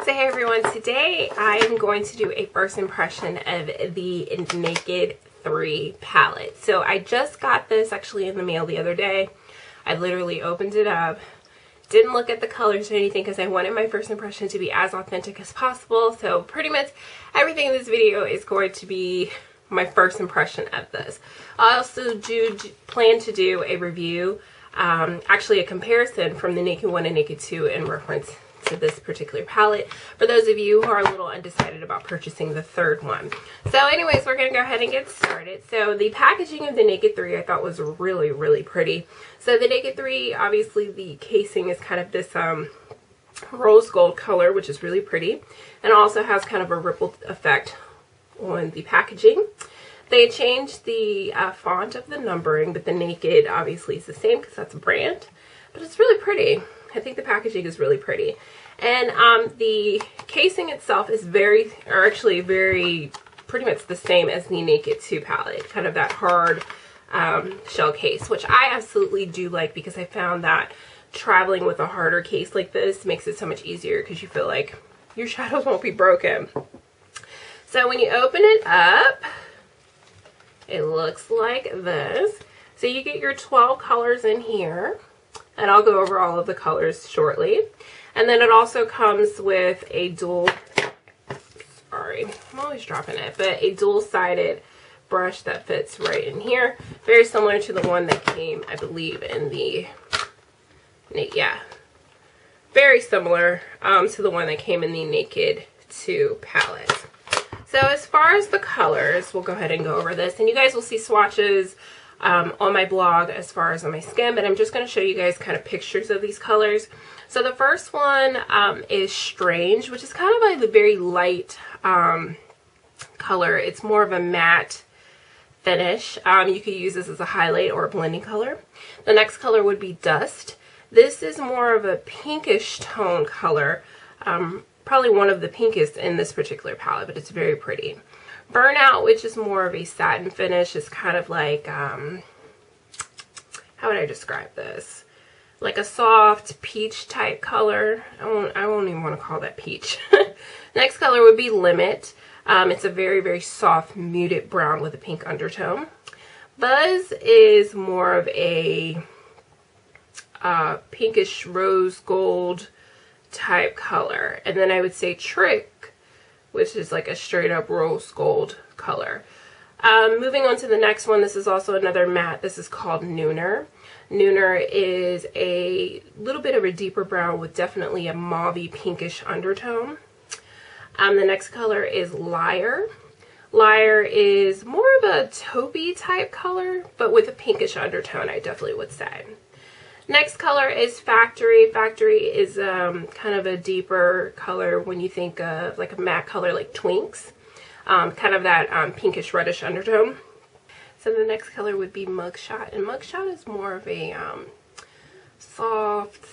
So hey everyone, today I am going to do a first impression of the Naked 3 palette. So I just got this actually in the mail the other day. I literally opened it up, didn't look at the colors or anything because I wanted my first impression to be as authentic as possible. So pretty much everything in this video is going to be my first impression of this. I also plan to do a review, actually a comparison from the Naked 1 and Naked 2 in reference to this particular palette for those of you who are a little undecided about purchasing the third one. So anyways, we're going to go ahead and get started. So the packaging of the Naked 3 I thought was really pretty. So the Naked 3, obviously the casing is kind of this rose gold color, which is really pretty, and also has kind of a rippled effect on the packaging. They changed the font of the numbering, but the Naked obviously is the same because that's a brand, but it's really pretty. I think the packaging is really pretty. And the casing itself is very pretty much the same as the Naked 2 palette. Kind of that hard shell case, which I absolutely do like because I found that traveling with a harder case like this makes it so much easier because you feel like your shadows won't be broken. So when you open it up, it looks like this. So you get your 12 colors in here. And I'll go over all of the colors shortly. And then it also comes with a dual, sorry, I'm always dropping it, but a dual-sided brush that fits right in here. Very similar to the one that came, I believe, in the, yeah, very similar to the one that came in the Naked 2 palette. So as far as the colors, we'll go ahead and go over this. And you guys will see swatches on my blog as far as on my skin, but I'm just going to show you guys kind of pictures of these colors. So the first one is Strange, which is kind of like a very light color. It's more of a matte finish. You could use this as a highlight or a blending color. The next color would be Dust. This is more of a pinkish tone color, probably one of the pinkest in this particular palette, but it's very pretty. Burnout, which is more of a satin finish, is kind of like, how would I describe this? Like a soft peach type color. I won't even want to call that peach. Next color would be Limit. It's a very soft muted brown with a pink undertone. Buzz is more of a pinkish rose gold type color. And then I would say Trick, which is like a straight up rose gold color. Moving on to the next one, this is also another matte. This is called Nooner. Nooner is a little bit of a deeper brown with definitely a mauvey pinkish undertone. The next color is Liar. Liar is more of a taupey type color, but with a pinkish undertone, I definitely would say. Next color is Factory. Factory is kind of a deeper color when you think of like a matte color like Twinks. Kind of that pinkish reddish undertone. So the next color would be Mugshot. And Mugshot is more of a soft,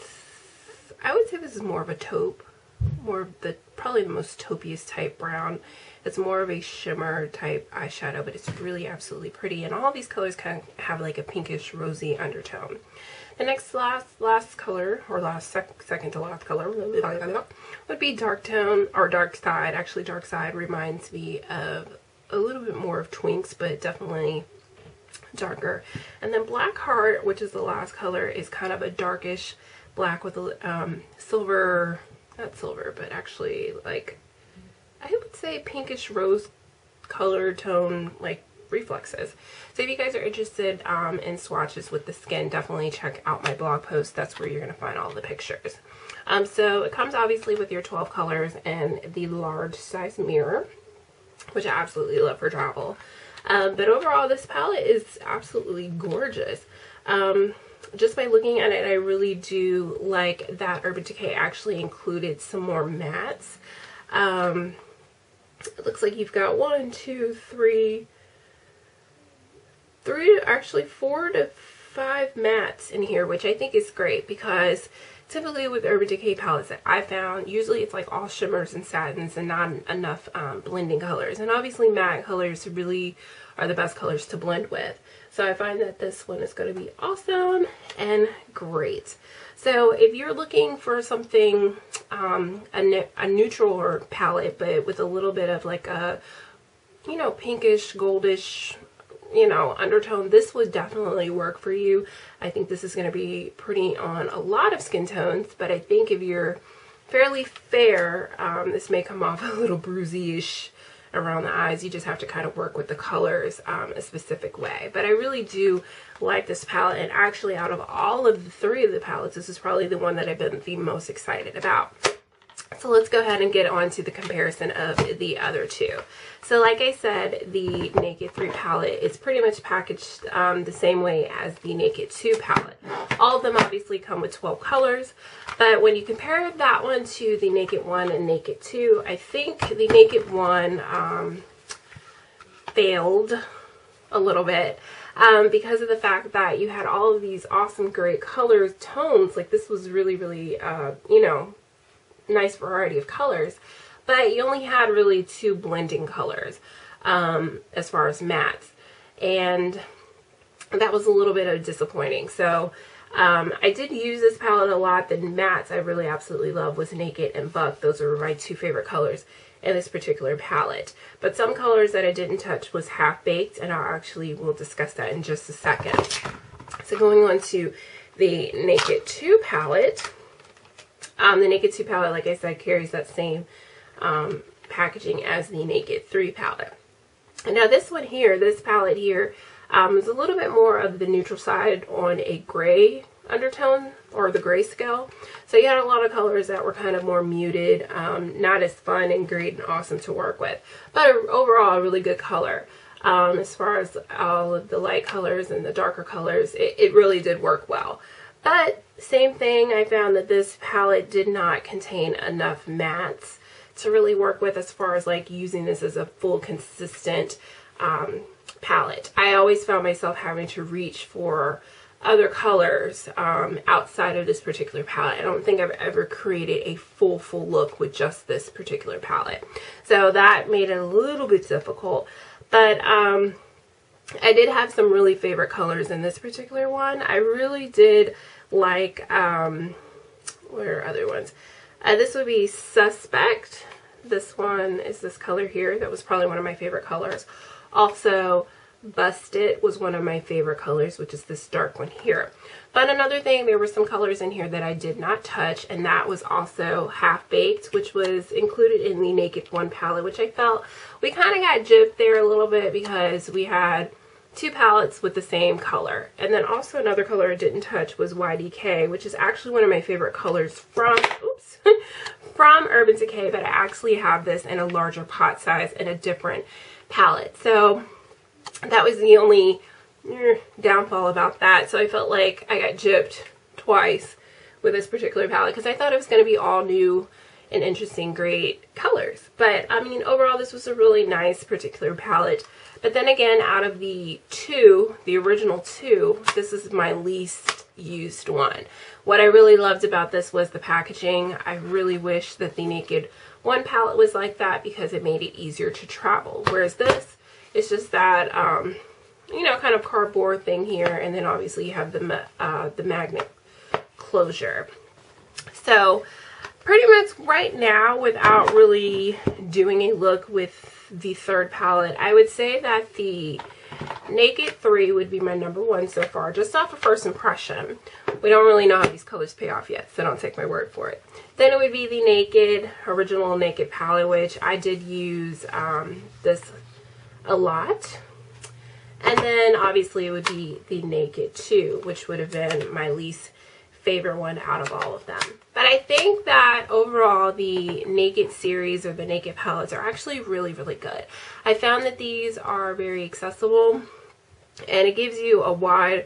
I would say this is more of a taupe. More of the, probably the most taupiest type brown. It's more of a shimmer type eyeshadow, but it's really absolutely pretty. And all these colors kind of have like a pinkish rosy undertone. The next last color, or second to last color, would be Dark Tone, or Dark Side. Actually, Dark Side reminds me of a little bit more of Twinks, but definitely darker. And then Black Heart, which is the last color, is kind of a darkish black with a silver, not silver, but actually like, I would say pinkish rose color tone, like reflexes. So if you guys are interested in swatches with the skin, definitely check out my blog post. That's where you're going to find all the pictures. So it comes obviously with your 12 colors and the large size mirror, which I absolutely love for travel. But overall, this palette is absolutely gorgeous. Just by looking at it, I really do like that Urban Decay actually included some more mattes. It looks like you've got 4 to 5 mattes in here, which I think is great because typically with Urban Decay palettes that I found, usually it's like all shimmers and satins and not enough blending colors. And obviously matte colors really are the best colors to blend with. So I find that this one is going to be awesome and great. So if you're looking for something, a neutral palette, but with a little bit of like a, you know, pinkish, goldish, you know, undertone, this would definitely work for you. I think this is going to be pretty on a lot of skin tones, but I think if you're fairly fair, this may come off a little bruisey-ish around the eyes. You just have to kind of work with the colors a specific way. But I really do like this palette, and actually out of all of the three of the palettes, this is probably the one that I've been the most excited about. So let's go ahead and get on to the comparison of the other two. So like I said, the Naked 3 palette is pretty much packaged the same way as the Naked 2 palette. All of them obviously come with 12 colors, but when you compare that one to the Naked 1 and Naked 2, I think the Naked 1 failed a little bit because of the fact that you had all of these awesome great colors, tones. Like this was really, really, you know, nice variety of colors, but you only had really 2 blending colors as far as mattes, and that was a little bit of disappointing. So I did use this palette a lot. The mattes I really absolutely love was Naked and Buck. Those are my 2 favorite colors in this particular palette. But some colors that I didn't touch was Half Baked, and I actually will discuss that in just a second. So going on to the Naked 2 palette. The Naked 2 palette, like I said, carries that same packaging as the Naked 3 palette. And now this one here, this palette here, is a little bit more of the neutral side on a gray undertone, or the gray scale. So you had a lot of colors that were kind of more muted, not as fun and great and awesome to work with, but overall a really good color. As far as all of the light colors and the darker colors, it really did work well. But same thing, I found that this palette did not contain enough mattes to really work with as far as like using this as a full consistent palette. I always found myself having to reach for other colors outside of this particular palette. I don't think I've ever created a full look with just this particular palette. So that made it a little bit difficult. But I did have some really favorite colors in this particular one. I really did like, what are other ones? This would be Suspect. This one is this color here. That was probably one of my favorite colors. Also, Busted was one of my favorite colors, which is this dark one here. But another thing, there were some colors in here that I did not touch, and that was also Half Baked, which was included in the Naked 1 palette, which I felt we kind of got gypped there a little bit because we had 2 palettes with the same color. And then also another color I didn't touch was YDK, which is actually one of my favorite colors from, oops, from Urban Decay, but I actually have this in a larger pot size in a different palette. So that was the only downfall about that. So I felt like I got gypped twice with this particular palette because I thought it was going to be all new and interesting, great colors. But I mean, overall, this was a really nice particular palette. But then again, out of the 2, the original 2, this is my least used one. What I really loved about this was the packaging. I really wish that the Naked 1 palette was like that because it made it easier to travel. Whereas this is just that, you know, kind of cardboard thing here. And then obviously you have the magnet closure. So pretty much right now, without really doing a look with the 3rd palette, I would say that the Naked 3 would be my #1 so far, just off of first impression. We don't really know how these colors pay off yet, so don't take my word for it. Then it would be the Naked, original Naked palette, which I did use this a lot. And then obviously it would be the Naked 2, which would have been my least favorite one out of all of them. But I think that overall the Naked series or the Naked palettes are actually really, really good. I found that these are very accessible and it gives you a wide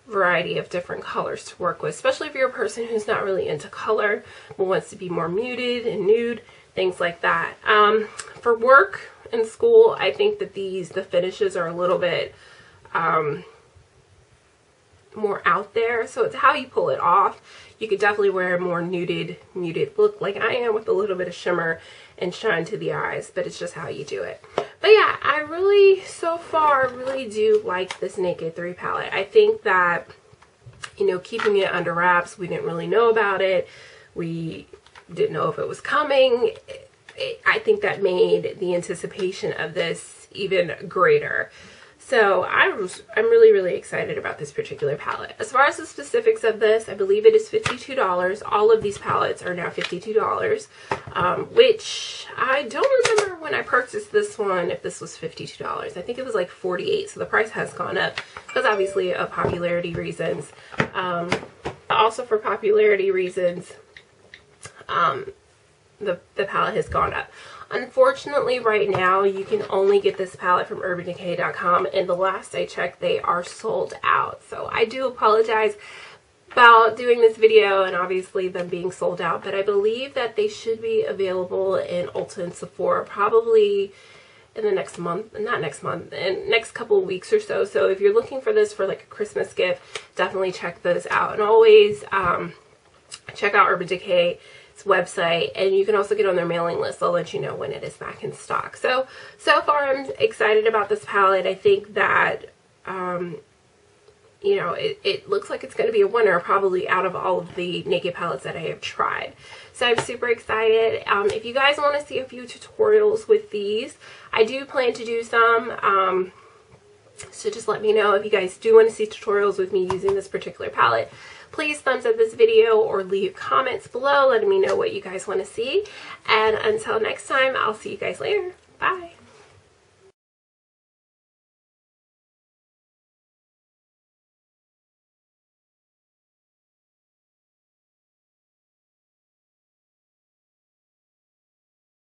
variety of different colors to work with, especially if you're a person who's not really into color but wants to be more muted and nude, things like that. For work and school, I think that the finishes are a little bit more out there, so it's how you pull it off. You could definitely wear a more muted look like I am, with a little bit of shimmer and shine to the eyes, but it's just how you do it. But yeah, I really, so far, really do like this Naked 3 palette. I think that, you know, keeping it under wraps, we didn't really know about it. We didn't know if it was coming. I think that made the anticipation of this even greater. So I'm really, really excited about this particular palette. As far as the specifics of this, I believe it is $52. All of these palettes are now $52, which I don't remember when I purchased this one if this was $52. I think it was like $48, so the price has gone up because obviously of popularity reasons. Also for popularity reasons, the palette has gone up. Unfortunately, right now, you can only get this palette from UrbanDecay.com, and the last I checked, they are sold out. So I do apologize about doing this video and obviously them being sold out, but I believe that they should be available in Ulta and Sephora probably in the next month, not next month, in next couple of weeks or so. So if you're looking for this for like a Christmas gift, definitely check those out. And always check out Urban Decay website, and you can also get on their mailing list. They'll let you know when it is back in stock. So far I'm excited about this palette. I think that you know, it looks like it's going to be a winner probably out of all of the Naked palettes that I have tried. So I'm super excited. If you guys want to see a few tutorials with these, I do plan to do some. So just let me know if you guys do want to see tutorials with me using this particular palette. Please thumbs up this video or leave comments below letting me know what you guys want to see. And until next time, I'll see you guys later. Bye.